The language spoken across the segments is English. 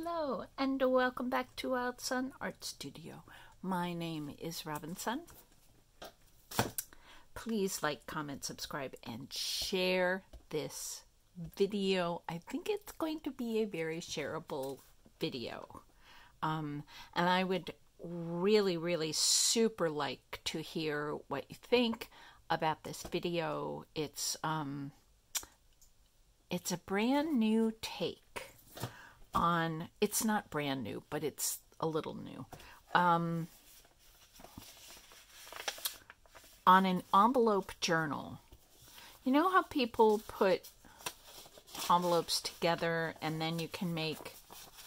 Hello and welcome back to Robinsunne Art Studio. My name is Robinsunne. Please like, comment, subscribe, and share this video. I think it's going to be a very shareable video. And I would really super like to hear what you think about this video. It's a brand new take on, it's not brand new, but it's a little new, on an envelope journal. You know how people put envelopes together and then you can make,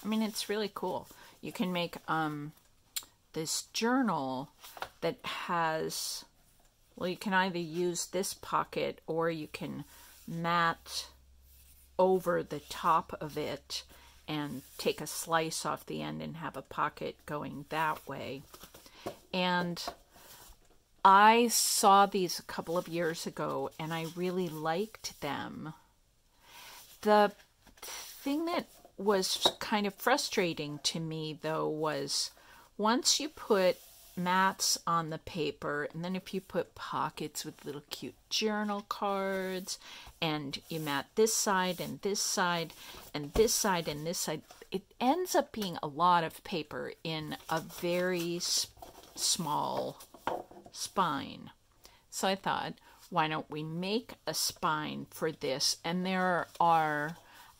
I mean, it's really cool. You can make this journal that has, well, you can either use this pocket or you can mat over the top of it and take a slice off the end and have a pocket going that way. And I saw these a couple of years ago and I really liked them. The thing that was kind of frustrating to me though was once you put mats on the paper, and then if you put pockets with little cute journal cards, and you mat this side and this side and this side and this side, it ends up being a lot of paper in a very small spine. So I thought, why don't we make a spine for this? And there are,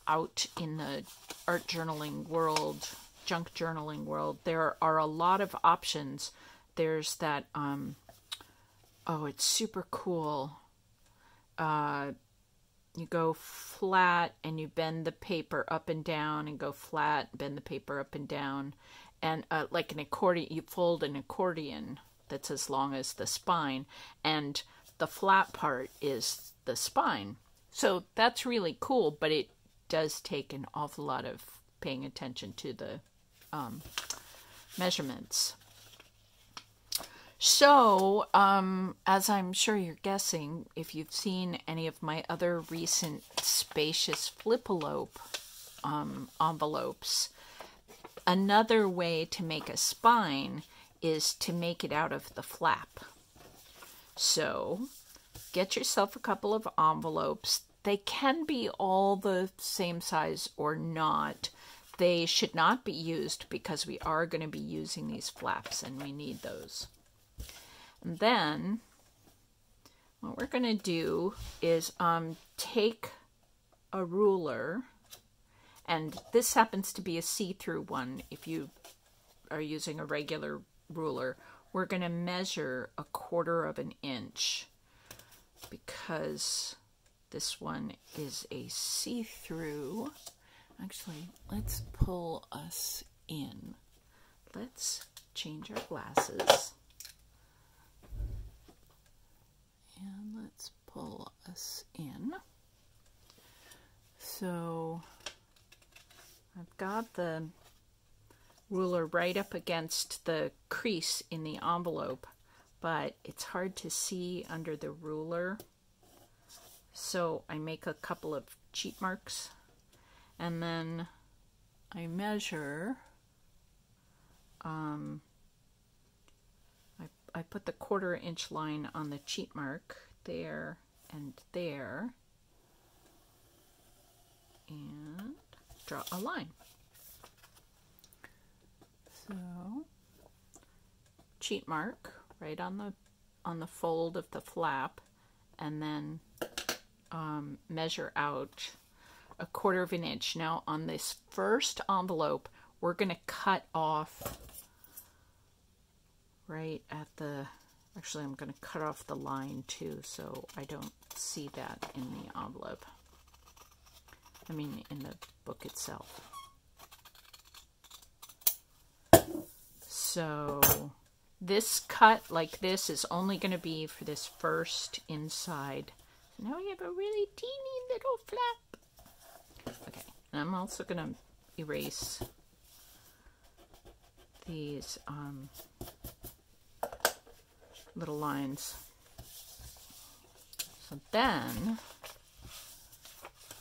out in the art journaling world, junk journaling world, there are a lot of options. There's that, oh, it's super cool. You go flat and you bend the paper up and down and go flat, bend the paper up and down. And like an accordion, you fold an accordion that's as long as the spine. And the flat part is the spine. So that's really cool, but it does take an awful lot of paying attention to the measurements. So, as I'm sure you're guessing, if you've seen any of my other recent Spacious flip-elope envelopes, another way to make a spine is to make it out of the flap. So, get yourself a couple of envelopes. They can be all the same size or not. They should not be used because we are going to be using these flaps and we need those. And then what we're going to do is take a ruler, and this happens to be a see-through one. If you are using a regular ruler, we're going to measure 1/4 of an inch because this one is a see-through. Actually, let's pull us in. Let's change our glasses. And let's pull us in. So I've got the ruler right up against the crease in the envelope, but it's hard to see under the ruler. So I make a couple of cheat marks and then I measure. I put the 1/4 inch line on the cheat mark there and there and draw a line. So cheat mark right on the fold of the flap and then measure out 1/4 of an inch. Now on this first envelope we're going to cut off right at the, actually I'm going to cut off the line too so I don't see that in the envelope. I mean in the book itself. So this cut like this is only going to be for this first inside. So now we have a really teeny little flap. Okay, and I'm also going to erase these little lines. So then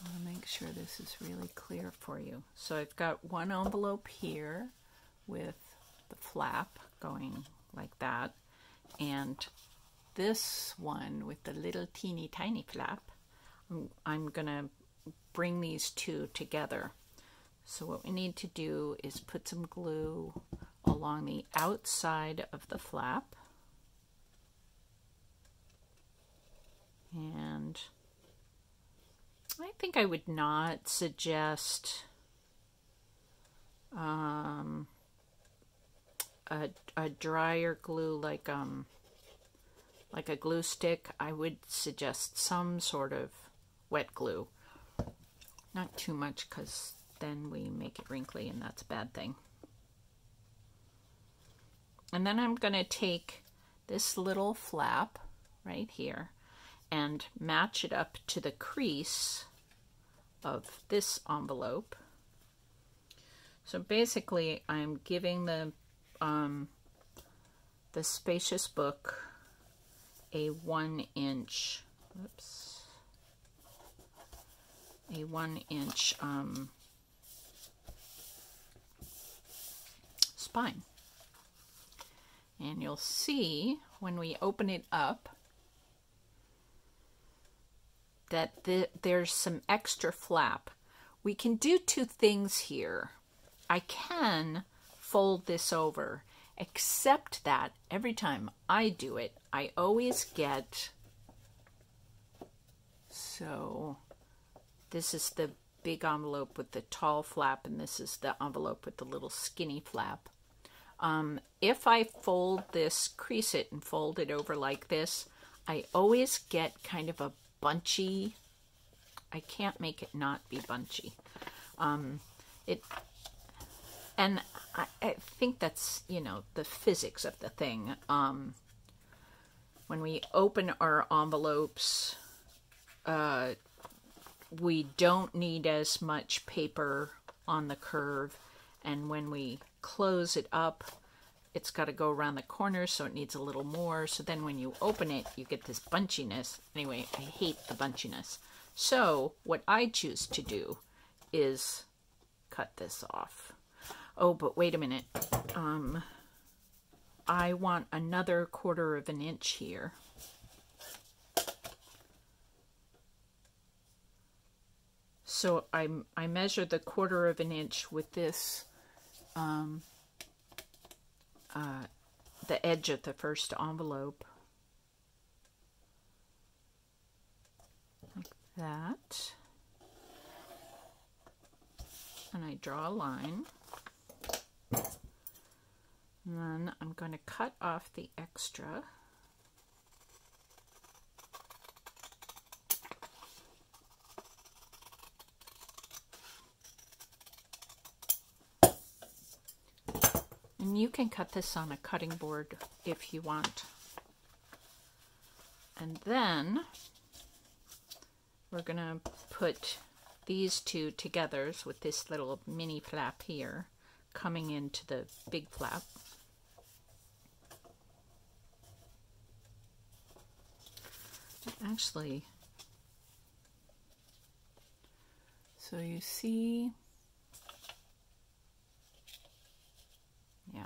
want to make sure this is really clear for you. So I've got one envelope here with the flap going like that, and this one with the little teeny tiny flap. I'm gonna bring these two together. So what we need to do is put some glue along the outside of the flap, and I think I would not suggest a drier glue like a glue stick. I would suggest some sort of wet glue. Not too much, because then we make it wrinkly and that's a bad thing. And then I'm going to take this little flap right here and match it up to the crease of this envelope. So basically I'm giving the Spacious book a 1-inch, a 1-inch spine. And you'll see when we open it up that there's some extra flap. We can do two things here. I can fold this over, except that every time I do it, I always get, so this is the big envelope with the tall flap, and this is the envelope with the little skinny flap. If I fold this, crease it, and fold it over like this, I always get kind of a bunchy, I can't make it not be bunchy. And I think that's, you know, the physics of the thing. When we open our envelopes, we don't need as much paper on the curve, and when we close it up, it's got to go around the corners, so it needs a little more. So then when you open it, you get this bunchiness. Anyway, I hate the bunchiness. So what I choose to do is cut this off. Oh, but wait a minute. I want another 1/4 of an inch here. So I measure the 1/4 of an inch with this, the edge of the first envelope, like that, and I draw a line, and then I'm going to cut off the extra. And you can cut this on a cutting board if you want. And then we're going to put these two together with this little mini flap here coming into the big flap. Actually, so you see, yeah,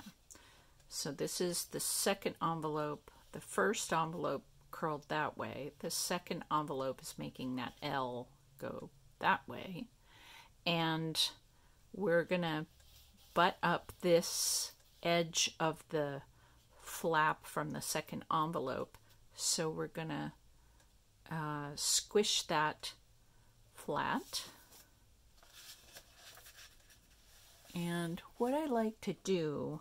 so this is the second envelope. The first envelope curled that way. The second envelope is making that L go that way. And we're going to butt up this edge of the flap from the second envelope. So we're going to squish that flat. And what I like to do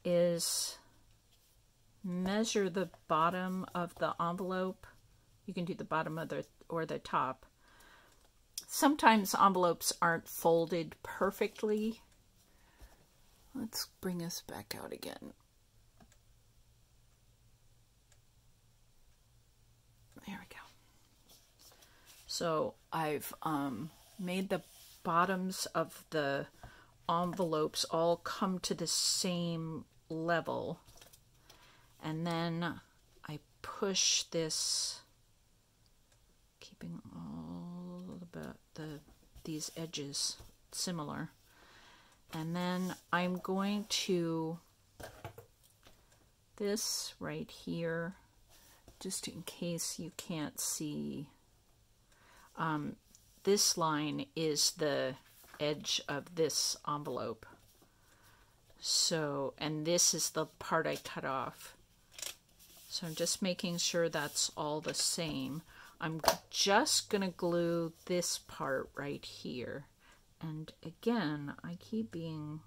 is measure the bottom of the envelope. You can do the bottom of or the top. Sometimes envelopes aren't folded perfectly. Let's bring this back out again. There we go. So I've made the bottoms of the envelopes all come to the same level, and then I push this, keeping all these edges similar. And then I'm going to, this right here, just in case you can't see, this line is the edge of this envelope. So, and this is the part I cut off. So I'm just making sure that's all the same. I'm just gonna glue this part right here. And again, I keep being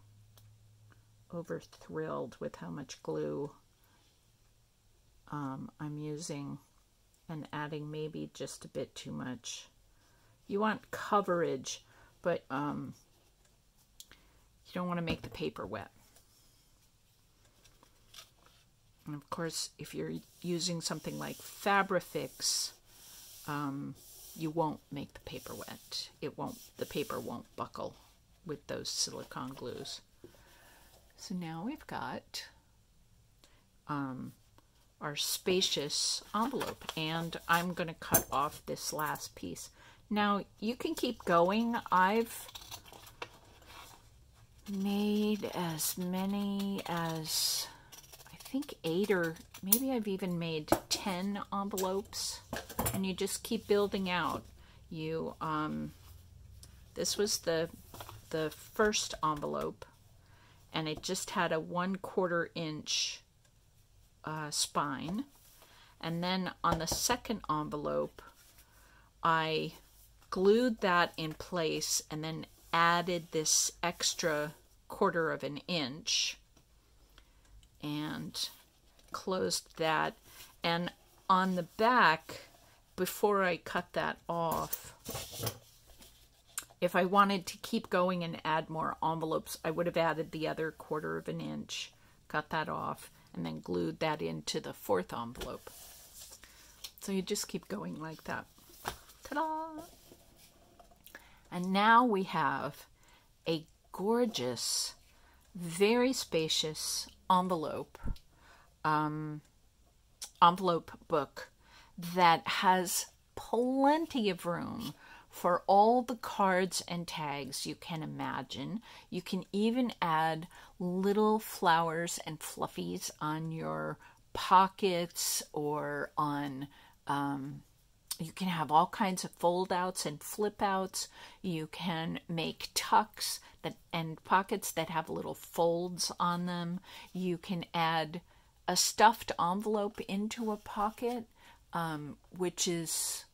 over thrilled with how much glue I'm using and adding maybe just a bit too much. You want coverage, but you don't want to make the paper wet. And of course, if you're using something like Fabrifix, you won't make the paper wet. The paper won't buckle with those silicone glues. So now we've got our Spacious envelope, and I'm going to cut off this last piece. Now you can keep going. I've made as many as, I think 8, or maybe I've even made 10 envelopes, and you just keep building out. You this was the first envelope, and it just had a 1/4 inch spine. And then on the second envelope, I glued that in place and then added this extra 1/4 inch and closed that. And on the back, before I cut that off, if I wanted to keep going and add more envelopes, I would have added the other 1/4 inch, cut that off, and then glued that into the 4th envelope. So you just keep going like that. Ta-da! And now we have a gorgeous, very spacious envelope book that has plenty of room for all the cards and tags you can imagine. You can even add little flowers and fluffies on your pockets, or on, you can have all kinds of fold outs and flip outs. You can make tucks and pockets that have little folds on them. You can add a stuffed envelope into a pocket, which is,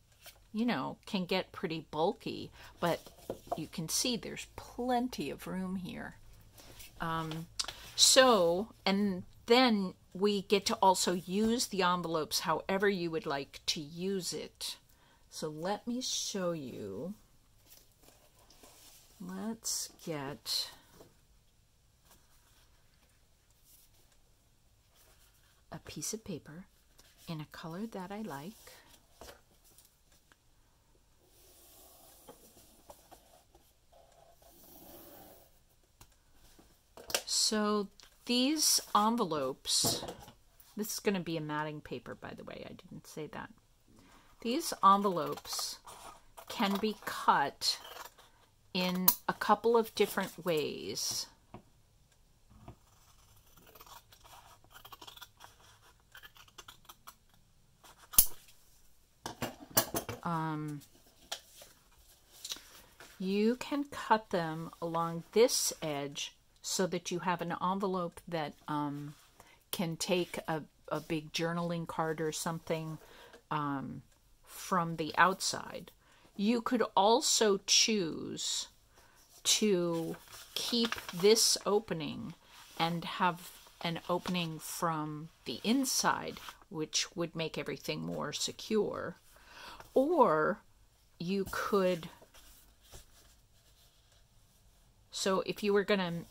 you know, can get pretty bulky, but you can see there's plenty of room here. And then we get to also use the envelopes however you would like to use it. So let me show you. Let's get a piece of paper in a color that I like. So these envelopes, this is going to be a matting paper, by the way, I didn't say that. These envelopes can be cut in a couple of different ways. You can cut them along this edge so that you have an envelope that can take a big journaling card or something from the outside. You could also choose to keep this opening and have an opening from the inside, which would make everything more secure. Or you could, so if you were gonna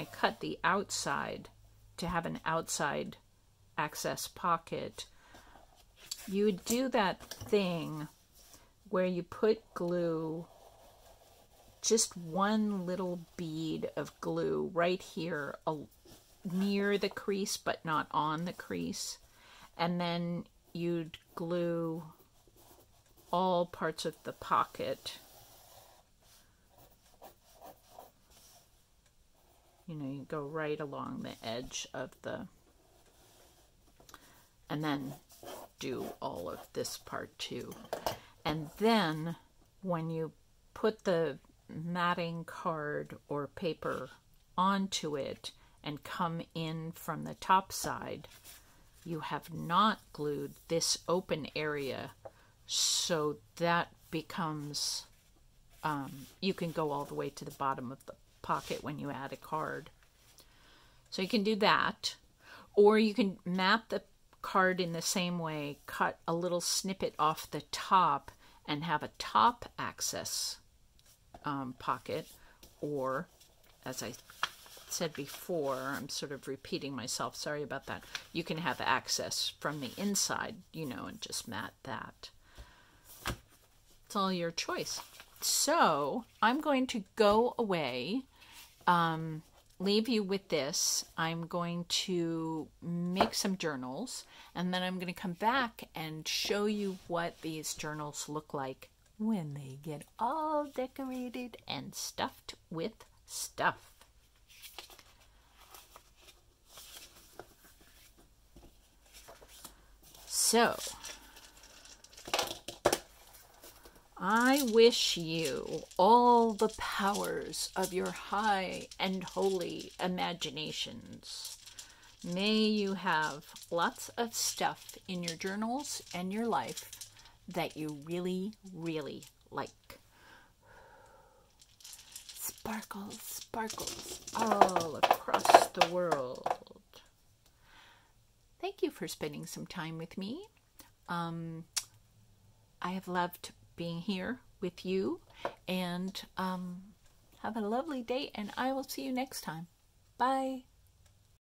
cut the outside to have an outside access pocket, you would do that thing where you put glue, just one little bead of glue right here near the crease but not on the crease, and then you'd glue all parts of the pocket You know, you go right along the edge of the, and then do all of this part too. And then when you put the matting card or paper onto it and come in from the top side, you have not glued this open area, so that becomes, you can go all the way to the bottom of the pocket when you add a card. So you can do that, or you can mat the card in the same way, cut a little snippet off the top and have a top access pocket, or, as I said before, I'm sort of repeating myself, sorry about that, you can have access from the inside, you know, and just mat that. It's all your choice. So I'm going to go away, leave you with this. I'm going to make some journals, and then I'm going to come back and show you what these journals look like when they get all decorated and stuffed with stuff. So, I wish you all the powers of your high and holy imaginations. May you have lots of stuff in your journals and your life that you really, really like. Sparkles, sparkles all across the world. Thank you for spending some time with me. I have loved being here with you, and have a lovely day, and I will see you next time. Bye.